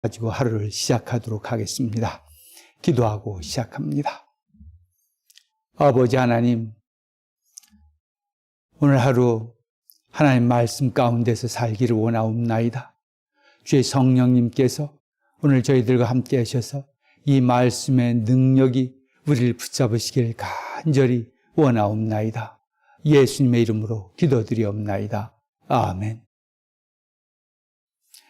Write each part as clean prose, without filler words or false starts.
가지고 하루를 시작하도록 하겠습니다. 기도하고 시작합니다. 아버지 하나님, 오늘 하루 하나님 말씀 가운데서 살기를 원하옵나이다. 주의 성령님께서 오늘 저희들과 함께 하셔서 이 말씀의 능력이 우리를 붙잡으시길 간절히 원하옵나이다. 예수님의 이름으로 기도드리옵나이다. 아멘.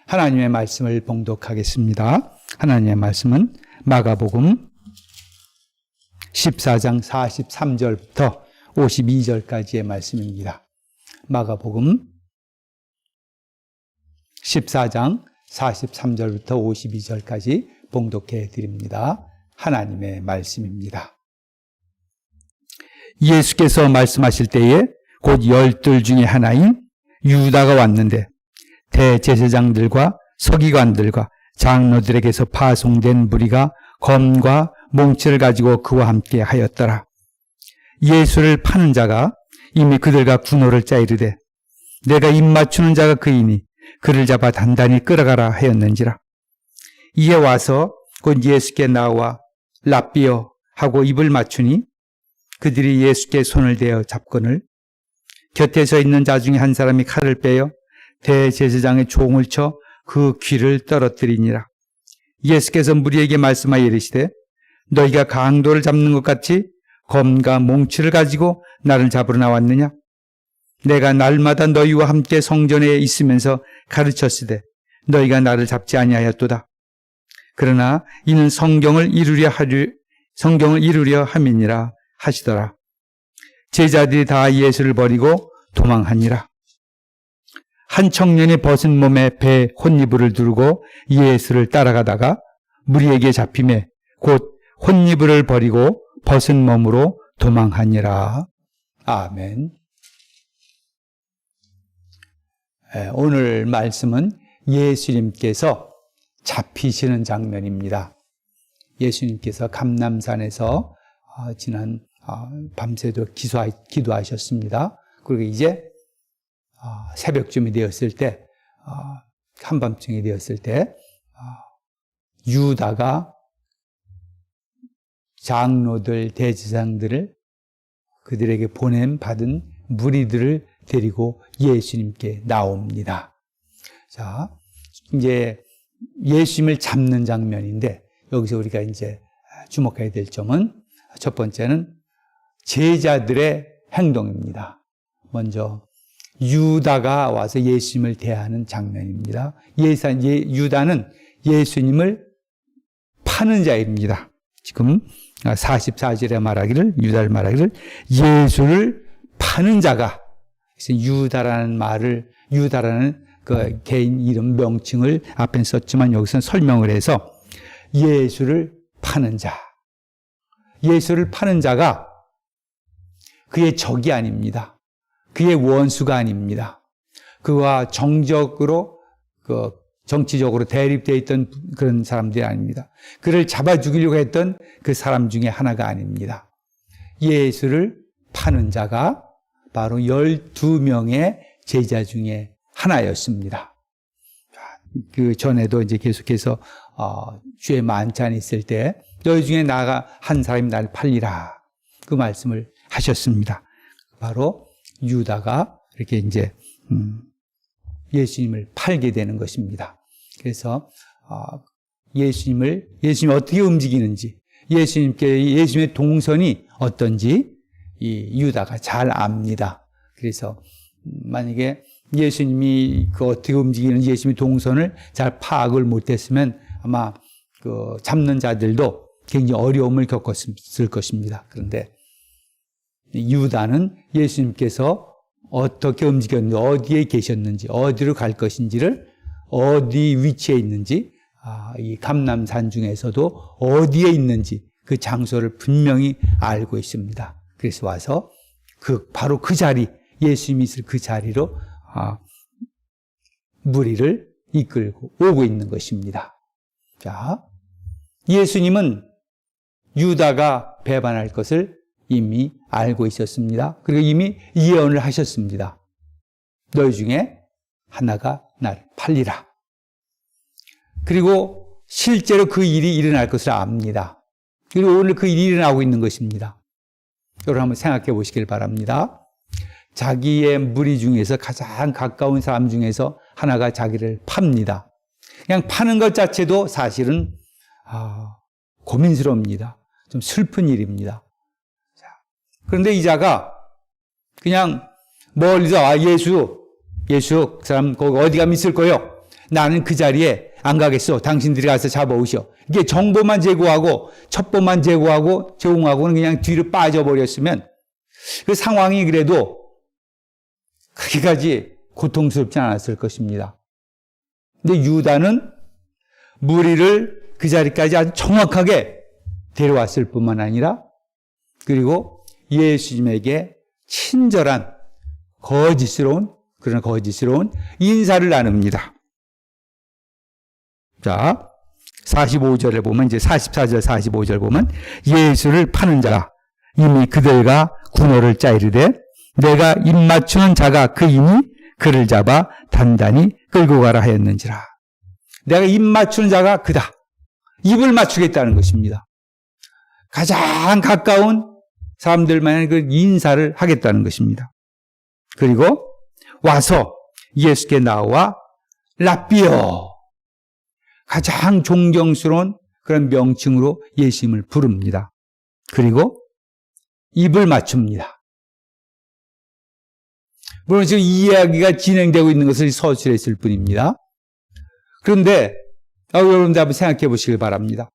하나님의 말씀을 봉독하겠습니다. 하나님의 말씀은 마가복음 14장 43절부터 52절까지의 말씀입니다. 마가복음 14장 43절부터 52절까지 봉독해 드립니다. 하나님의 말씀입니다. 예수께서 말씀하실 때에 곧 12 중에 하나인 유다가 왔는데 대제사장들과 서기관들과 장로들에게서 파송된 무리가 검과 몽치를 가지고 그와 함께 하였더라. 예수를 파는 자가 이미 그들과 군호를 짜이르되 내가 입 맞추는 자가 그이니 그를 잡아 단단히 끌어가라 하였는지라. 이에 와서 곧 예수께 나와 랍비여 하고 입을 맞추니 그들이 예수께 손을 대어 잡거늘 곁에 서 있는 자 중에 한 사람이 칼을 빼어 대제사장의 종을 쳐 그 귀를 떨어뜨리니라. 예수께서 무리에게 말씀하여 이르시되 너희가 강도를 잡는 것 같이 검과 몽치를 가지고 나를 잡으러 나왔느냐? 내가 날마다 너희와 함께 성전에 있으면서 가르쳤으되 너희가 나를 잡지 아니하였도다. 그러나 이는 성경을 이루려 함이니라 하시더라. 제자들이 다 예수를 버리고 도망하니라. 한 청년이 벗은 몸에 배 혼이불을 두르고 예수를 따라가다가 무리에게 잡히매 곧 혼이불을 버리고 벗은 몸으로 도망하니라. 아멘. 오늘 말씀은 예수님께서 잡히시는 장면입니다. 예수님께서 감람산에서 지난 밤새도 기도하셨습니다. 그리고 이제 새벽쯤이 되었을 때, 한밤중이 되었을 때 유다가 장로들, 대제사장들을 그들에게 보냄받은 무리들을 데리고 예수님께 나옵니다. 자, 이제 예수님을 잡는 장면인데 여기서 우리가 이제 주목해야 될 점은 첫 번째는 제자들의 행동입니다. 먼저 유다가 와서 예수님을 대하는 장면입니다. 유다는 예수님을 파는 자입니다. 지금 44절에 말하기를, 유다를 말하기를 예수를 파는 자가, 유다라는 말을, 유다라는 그 개인 이름 명칭을 앞에 썼지만 여기서는 설명을 해서 예수를 파는 자. 예수를 파는 자가 그의 적이 아닙니다. 그의 원수가 아닙니다. 그와 정적으로, 정치적으로 대립되어 있던 그런 사람들이 아닙니다. 그를 잡아 죽이려고 했던 그 사람 중에 하나가 아닙니다. 예수를 파는 자가 바로 12명의 제자 중에 하나였습니다. 그 전에도 이제 계속해서 주의 만찬이 있을 때 너희 중에 나가 한 사람이 날 팔리라 그 말씀을 하셨습니다. 바로 유다가 이렇게 이제 예수님을 팔게 되는 것입니다. 그래서 예수님이 어떻게 움직이는지, 예수님의 동선이 어떤지 이 유다가 잘 압니다. 그래서 만약에 예수님이 어떻게 움직이는지 예수님의 동선을 잘 파악을 못했으면 아마 그 잡는 자들도 굉장히 어려움을 겪었을 것입니다. 그런데 유다는 예수님께서 어떻게 움직였는지, 어디에 계셨는지, 어디로 갈 것인지를, 어디 위치에 있는지, 이 감람산 중에서도 어디에 있는지 그 장소를 분명히 알고 있습니다. 그래서 와서 바로 그 자리, 예수님이 있을 그 자리로 무리를 이끌고 오고 있는 것입니다. 자, 예수님은 유다가 배반할 것을 이미 알고 있었습니다. 그리고 이미 예언을 하셨습니다. 너희 중에 하나가 나를 팔리라. 그리고 실제로 그 일이 일어날 것을 압니다. 그리고 오늘 그 일이 일어나고 있는 것입니다. 여러분 한번 생각해 보시길 바랍니다. 자기의 무리 중에서 가장 가까운 사람 중에서 하나가 자기를 팝니다. 그냥 파는 것 자체도 사실은 고민스럽습니다. 좀 슬픈 일입니다. 그런데 이 자가 그냥 멀리서 예수 그 사람 거기 어디 가면 있을 거요. 나는 그 자리에 안 가겠어. 당신들이 가서 잡아오셔. 이게 정보만 제공하고 첩보만 제공하고는 그냥 뒤로 빠져버렸으면 그 상황이 그래도 그렇게까지 고통스럽지 않았을 것입니다. 근데 유다는 무리를 그 자리까지 아주 정확하게 데려왔을 뿐만 아니라 그리고 예수님에게 친절한 그러나 거짓스러운 인사를 나눕니다. 자, 45절에 보면 이제 44절 45절 보면 예수를 파는 자가 이미 그들과 군호를 짜이르되 내가 입맞추는 자가 그 이미 그를 잡아 단단히 끌고 가라 하였는지라. 내가 입맞추는 자가 그다. 입을 맞추겠다는 것입니다. 가장 가까운 사람들만의 그 인사를 하겠다는 것입니다. 그리고 와서 예수께 나와 랍비여, 가장 존경스러운 그런 명칭으로 예수님을 부릅니다. 그리고 입을 맞춥니다. 물론 지금 이 이야기가 진행되고 있는 것을 서술했을 뿐입니다. 그런데 여러분들 한번 생각해 보시길 바랍니다.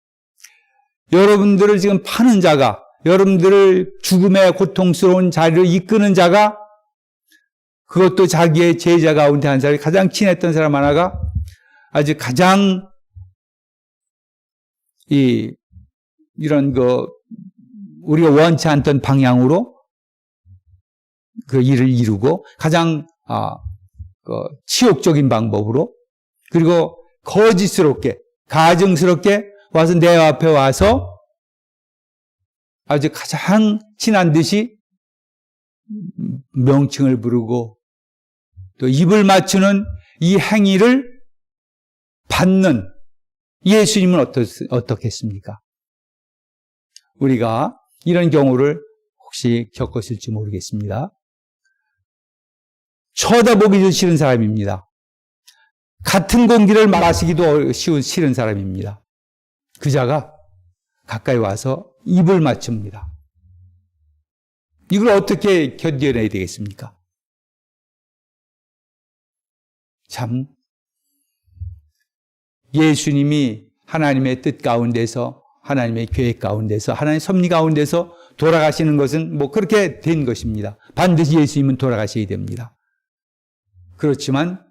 여러분들을 지금 파는 자가, 여러분들을 죽음의 고통스러운 자리를 이끄는 자가, 그것도 자기의 제자 가운데 한 사람이 가장 친했던 사람 하나가 아주 가장 이런 우리가 원치 않던 방향으로 그 일을 이루고 가장 치욕적인 방법으로 그리고 거짓스럽게 가증스럽게 와서 내 앞에 와서 아주 가장 친한 듯이 명칭을 부르고 또 입을 맞추는 이 행위를 받는 예수님은 어떻겠습니까? 우리가 이런 경우를 혹시 겪었을지 모르겠습니다. 쳐다보기도 싫은 사람입니다. 같은 공기를 마시기도 싫은 사람입니다. 그 자가 가까이 와서 입을 맞춥니다. 이걸 어떻게 견뎌내야 되겠습니까? 참, 예수님이 하나님의 뜻 가운데서, 하나님의 계획 가운데서, 하나님의 섭리 가운데서 돌아가시는 것은 그렇게 된 것입니다. 반드시 예수님은 돌아가셔야 됩니다. 그렇지만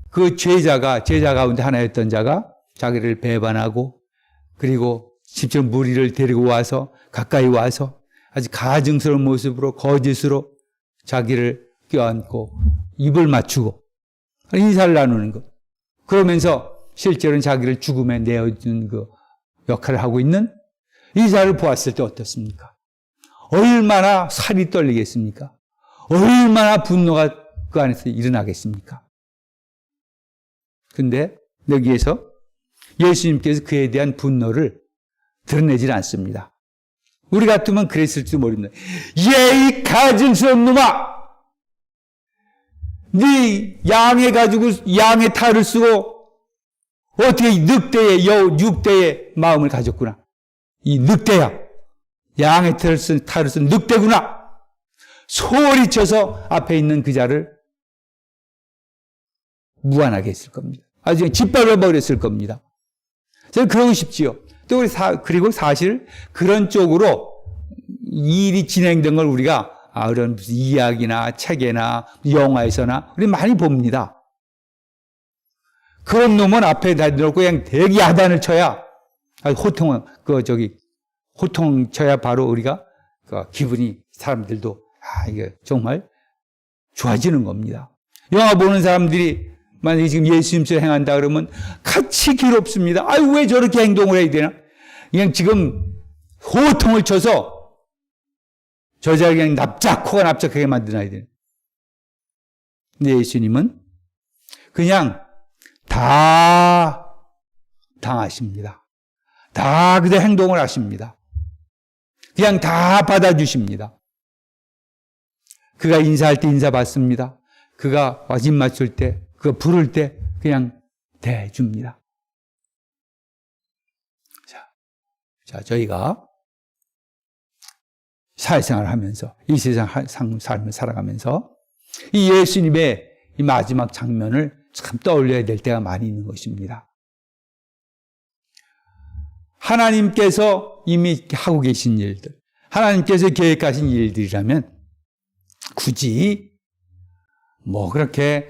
그 제자 가운데 하나였던 자가 자기를 배반하고 그리고 직접 무리를 데리고 와서 가까이 와서 아주 가증스러운 모습으로 거짓으로 자기를 껴안고 입을 맞추고 인사를 나누는 것. 그러면서 실제로는 자기를 죽음에 내어주는 그 역할을 하고 있는 이 자를 보았을 때 어떻습니까? 얼마나 살이 떨리겠습니까? 얼마나 분노가 그 안에서 일어나겠습니까? 근데 여기에서 예수님께서 그에 대한 분노를 드러내질 않습니다. 우리 같으면 그랬을지 모릅니다. 이 가증스러운 놈아! 네 양의 탈을 쓰고 어떻게 늑대의 육대의 마음을 가졌구나. 이 늑대야. 양의 탈을 쓴 늑대구나. 소리쳐서 앞에 있는 그 자를 무한하게 했을 겁니다. 아주 그냥 짓밟아 버렸을 겁니다. 저는 그러고 싶지요. 또 그리고 사실 그런 쪽으로 일이 진행된 걸 우리가 이런 무슨 이야기나 책이나 영화에서나 우리 많이 봅니다. 그런 놈은 앞에 다 놓고 그냥 대기 야단을 쳐야 호통 쳐야 바로 우리가 기분이 사람들도 이게 정말 좋아지는 겁니다. 영화 보는 사람들이 만약에 지금 예수님처럼 행한다 그러면 같이 괴롭습니다. 왜 저렇게 행동을 해야 되나? 그냥 지금 호통을 쳐서 저 자를 그냥 코가 납작하게 만들어야 되나? 근데 예수님은 그냥 다 당하십니다. 다 그대 행동을 하십니다. 그냥 다 받아주십니다. 그가 인사할 때 인사 받습니다. 그가 입 맞출 때, 그가 부를 때 그냥 대줍니다. 자, 저희가 사회생활을 하면서, 이 세상 삶을 살아가면서 이 예수님의 이 마지막 장면을 참 떠올려야 될 때가 많이 있는 것입니다. 하나님께서 이미 하고 계신 일들, 하나님께서 계획하신 일들이라면 굳이 그렇게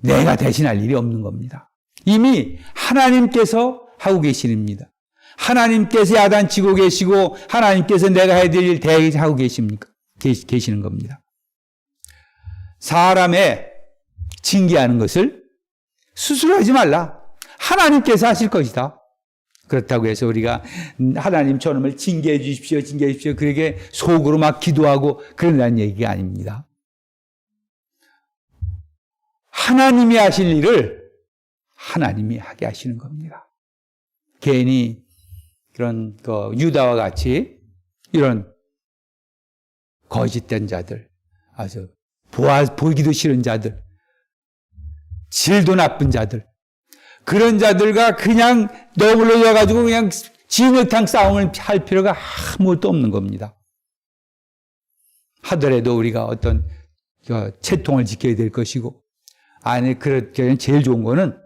내가 대신할 일이 없는 겁니다. 이미 하나님께서 하고 계신 일입니다. 하나님께서 야단치고 계시고 하나님께서 내가 해야 될 일 대하고 계시는 겁니다. 사람의 징계하는 것을 스스로 하지 말라. 하나님께서 하실 것이다. 그렇다고 해서 우리가 하나님 저놈을 징계해 주십시오, 징계해 주십시오. 그러게 속으로 막 기도하고 그런다는 얘기가 아닙니다. 하나님이 하실 일을 하나님이 하게 하시는 겁니다. 괜히 그런 유다와 같이 이런 거짓된 자들, 아주 보기도 싫은 자들, 질도 나쁜 자들, 그런 자들과 그냥 너물러져 가지고 그냥 진흙탕 싸움을 할 필요가 아무것도 없는 겁니다. 하더라도 우리가 어떤 채통을 지켜야 될 것이고, 아니 그렇게 제일 좋은 거는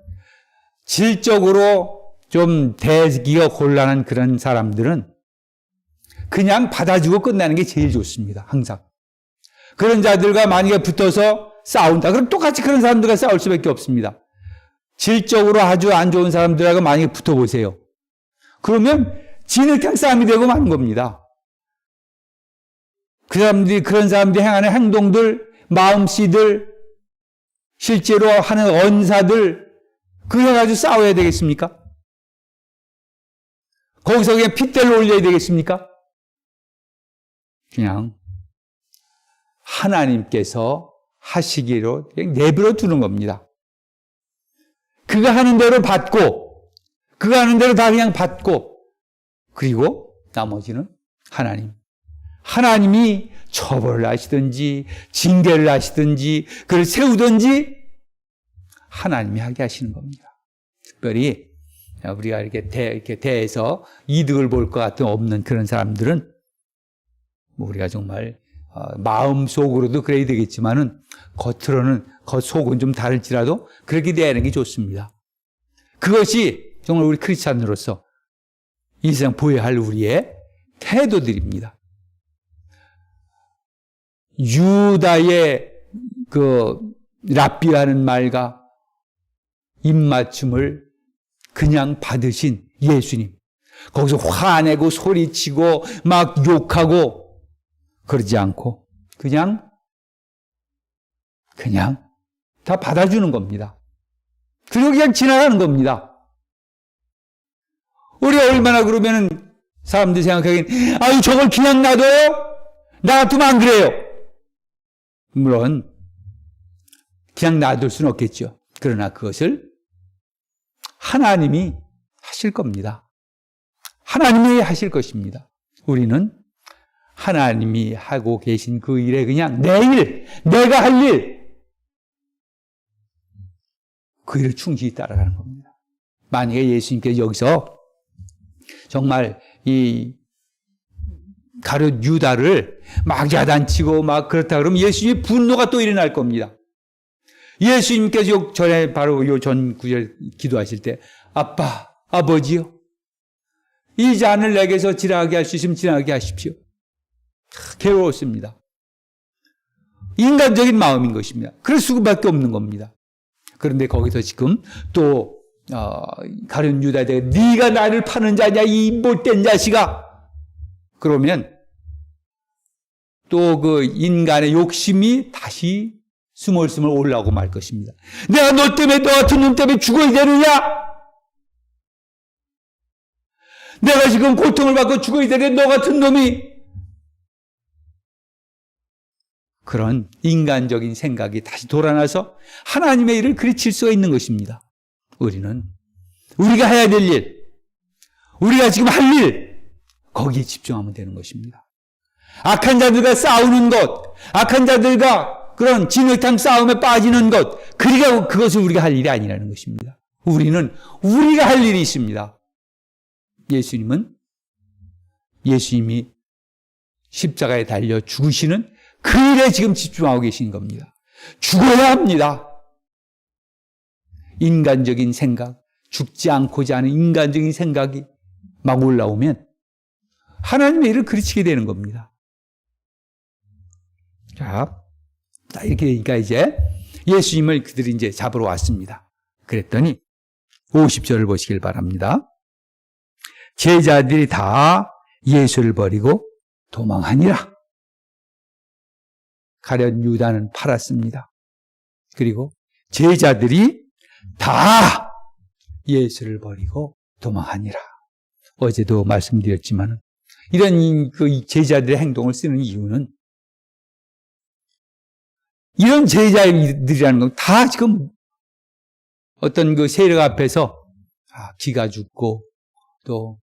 질적으로 좀 대기가 곤란한 그런 사람들은 그냥 받아주고 끝나는 게 제일 좋습니다. 항상. 그런 자들과 만약에 붙어서 싸운다. 그럼 똑같이 그런 사람들과 싸울 수밖에 없습니다. 질적으로 아주 안 좋은 사람들하고 만약에 붙어보세요. 그러면 진흙탕 싸움이 되고 마는 겁니다. 그런 사람들이 행하는 행동들, 마음씨들, 실제로 하는 언사들, 그거 해가지고 싸워야 되겠습니까? 거기서 그냥 핏대를 올려야 되겠습니까? 그냥 하나님께서 하시기로 그냥 내버려 두는 겁니다. 그가 하는 대로 받고, 그가 하는 대로 다 그냥 받고, 그리고 나머지는 하나님이 처벌을 하시든지, 징계를 하시든지, 그걸 세우든지, 하나님이 하게 하시는 겁니다. 특별히, 우리가 이렇게 대해서 이득을 볼 것 같은 없는 그런 사람들은, 우리가 정말, 마음속으로도 그래야 되겠지만은, 겉속은 좀 다를지라도 그렇게 대하는 게 좋습니다. 그것이 정말 우리 크리스찬으로서 이 세상 보여야 할 우리의 태도들입니다. 유다의 랍비라는 말과 입맞춤을 그냥 받으신 예수님. 거기서 화내고 소리치고 막 욕하고 그러지 않고 그냥 다 받아주는 겁니다. 그리고 그냥 지나가는 겁니다. 우리가 얼마나 그러면은 사람들이 생각하기엔 아유 저걸 그냥 놔둬요? 나 같으면 안 그래요. 물론 그냥 놔둘 수는 없겠죠. 그러나 그것을 하나님이 하실 겁니다. 하나님이 하실 것입니다. 우리는 하나님이 하고 계신 그 일에 그냥 내가 할 일, 그 일을 충실히 따라가는 겁니다. 만약에 예수님께서 여기서 정말 이 가룟 유다를 막 야단치고 막 그렇다 그러면 예수님의 분노가 또 일어날 겁니다. 예수님께서 전에 바로 요 전 구절 기도하실 때 아버지요 이 잔을 내게서 지나가게 할 수 있으면 지나가게 하십시오. 괴로웠습니다. 인간적인 마음인 것입니다. 그럴 수밖에 없는 겁니다. 그런데 거기서 지금 또 가룟 유다에게 네가 나를 파는 자냐 이 못된 자식아. 그러면 또 그 인간의 욕심이 다시 스멀스멀 올라오고 말 것입니다. 내가 너 같은 놈 때문에 죽어야 되느냐? 내가 지금 고통을 받고 죽어야 되는데 너 같은 놈이. 그런 인간적인 생각이 다시 돌아나서 하나님의 일을 그르칠 수가 있는 것입니다. 우리가 해야 될 일, 우리가 지금 할 일, 거기에 집중하면 되는 것입니다. 악한 자들과 싸우는 것, 악한 자들과 그런 진흙탕 싸움에 빠지는 것, 그것은 우리가 할 일이 아니라는 것입니다. 우리가 할 일이 있습니다. 예수님이 십자가에 달려 죽으시는 그 일에 지금 집중하고 계신 겁니다. 죽어야 합니다. 인간적인 생각, 죽지 않고자 하는 인간적인 생각이 막 올라오면 하나님의 일을 그르치게 되는 겁니다. 자, 이렇게 되니까 이제 예수님을 그들이 이제 잡으러 왔습니다. 그랬더니 50절을 보시길 바랍니다. 제자들이 다 예수를 버리고 도망하니라. 가룟 유다는 팔았습니다. 그리고 제자들이 다 예수를 버리고 도망하니라. 어제도 말씀드렸지만 이런 그 제자들의 행동을 쓰는 이유는 이런 제자들이라는 건 다 지금 어떤 그 세력 앞에서 기가 죽고 또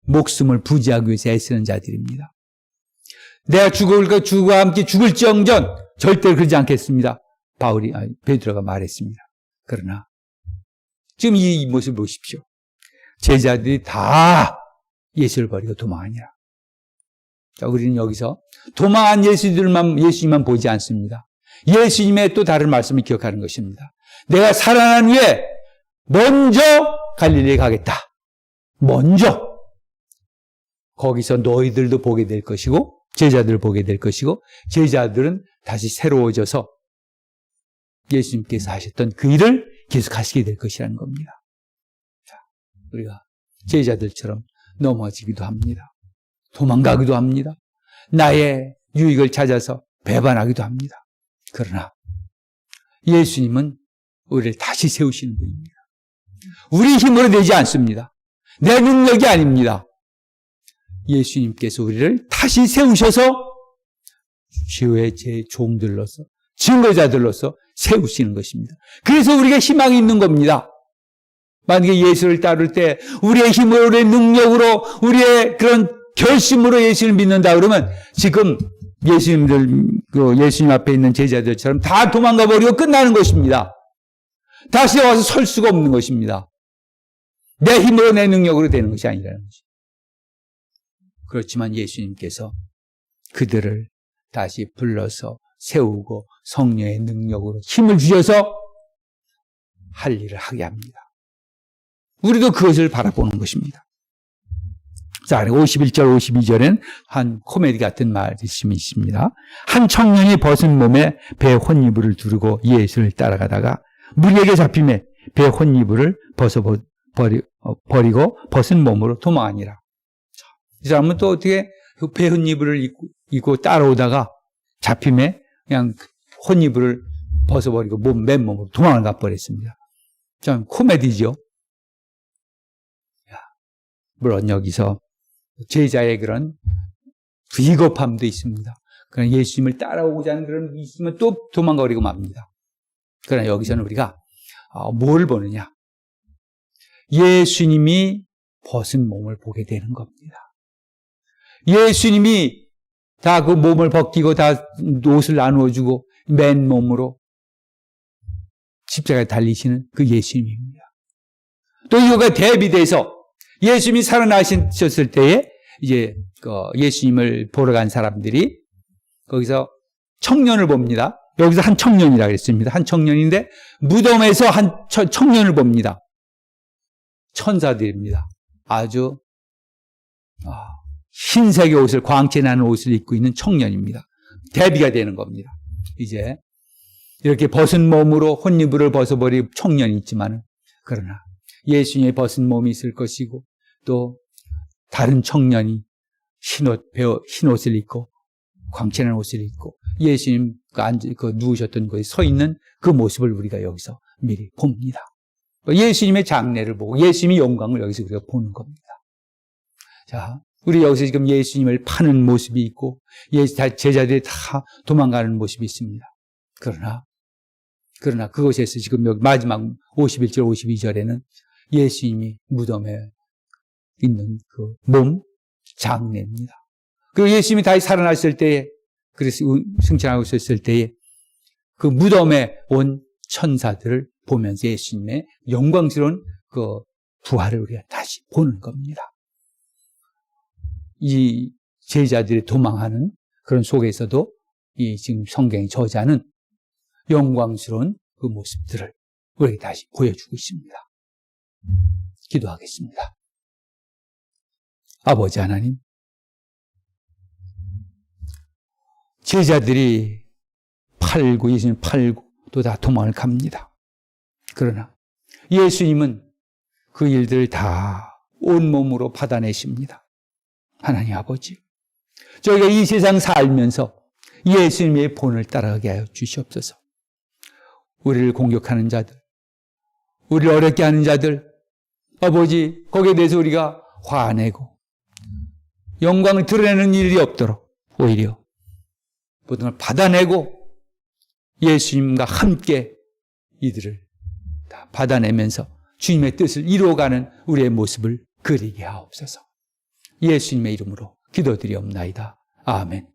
목숨을 부지하기 위해서 애쓰는 자들입니다. 내가 주와 함께 죽을지언정 절대로 그러지 않겠습니다. 베드로가 말했습니다. 그러나 지금 이 모습을 보십시오. 제자들이 다 예수를 버리고 도망하니라. 자, 우리는 여기서 도망한 예수님만 보지 않습니다. 예수님의 또 다른 말씀을 기억하는 것입니다. 내가 살아난 후에 먼저 갈릴리에 가겠다. 먼저. 거기서 너희들도 보게 될 것이고 제자들을 보게 될 것이고 제자들은 다시 새로워져서 예수님께서 하셨던 그 일을 계속 하시게 될 것이라는 겁니다. 자, 우리가 제자들처럼 넘어지기도 합니다. 도망가기도 합니다. 나의 유익을 찾아서 배반하기도 합니다. 그러나 예수님은 우리를 다시 세우시는 분입니다. 우리 힘으로 되지 않습니다. 내 능력이 아닙니다. 예수님께서 우리를 다시 세우셔서 주의 제 종들로서 증거자들로서 세우시는 것입니다. 그래서 우리가 희망이 있는 겁니다. 만약에 예수를 따를 때 우리의 힘으로, 우리의 능력으로, 우리의 그런 결심으로 예수를 믿는다 그러면 지금 예수님 앞에 있는 제자들처럼 다 도망가 버리고 끝나는 것입니다. 다시 와서 설 수가 없는 것입니다. 내 힘으로 내 능력으로 되는 것이 아니라는 것입니다. 그렇지만 예수님께서 그들을 다시 불러서 세우고 성령의 능력으로 힘을 주셔서 할 일을 하게 합니다. 우리도 그것을 바라보는 것입니다. 자, 51절, 52절엔 한 코미디 같은 말씀이 있습니다. 한 청년이 벗은 몸에 배 혼이불을 두르고 예수를 따라가다가 무리에게 잡힘에 배 혼이불을 버리고 벗은 몸으로 도망하니라. 이 사람은 또 어떻게 배 혼이불을 입고 따라오다가 잡힘에 그냥 혼이불을 벗어버리고 맨몸으로 도망을 가버렸습니다. 참 코미디죠. 물론 여기서 제자의 그런 비겁함도 있습니다. 그러나 예수님을 따라오고자 하는 그런 게 있으면 또 도망가버리고 맙니다. 그러나 여기서는 우리가 뭘 보느냐? 예수님이 벗은 몸을 보게 되는 겁니다. 예수님이 다 그 몸을 벗기고 다 옷을 나누어주고 맨몸으로 십자가에 달리시는 그 예수님입니다. 또 이거가 대비돼서 예수님이 살아나셨을 때에 이제 예수님을 보러 간 사람들이 거기서 청년을 봅니다. 여기서 한 청년이라고 했습니다. 한 청년인데 무덤에서 한 청년을 봅니다. 천사들입니다. 아주 흰색의 옷을, 광채 나는 옷을 입고 있는 청년입니다. 대비가 되는 겁니다. 이제 이렇게 벗은 몸으로 혼이불을 벗어버린 청년이 있지만 그러나 예수님의 벗은 몸이 있을 것이고 또 다른 청년이 흰 옷을 입고 광채나는 옷을 입고 예수님 누우셨던 곳에 서 있는 그 모습을 우리가 여기서 미리 봅니다. 예수님의 장례를 보고 예수님의 영광을 여기서 우리가 보는 겁니다. 자, 우리 여기서 지금 예수님을 파는 모습이 있고 제자들이 다 도망가는 모습이 있습니다. 그러나 그것에서 지금 여기 마지막 51절, 52절에는 예수님이 무덤에 있는 그 몸 장례입니다. 그 예수님이 다시 살아났을 때에, 그래서 승천하고 있었을 때에 그 무덤에 온 천사들을 보면서 예수님의 영광스러운 그 부활을 우리가 다시 보는 겁니다. 이 제자들이 도망하는 그런 속에서도 이 지금 성경의 저자는 영광스러운 그 모습들을 우리에게 다시 보여주고 있습니다. 기도하겠습니다. 아버지 하나님, 제자들이 예수님 팔고 또 다 도망을 갑니다. 그러나 예수님은 그 일들을 다 온몸으로 받아내십니다. 하나님 아버지, 저희가 이 세상 살면서 예수님의 본을 따라가게 하여 주시옵소서. 우리를 공격하는 자들, 우리를 어렵게 하는 자들, 아버지, 거기에 대해서 우리가 화내고 영광을 드러내는 일이 없도록 오히려 모든 걸 받아내고 예수님과 함께 이들을 다 받아내면서 주님의 뜻을 이루어가는 우리의 모습을 그리게 하옵소서. 예수님의 이름으로 기도드리옵나이다. 아멘.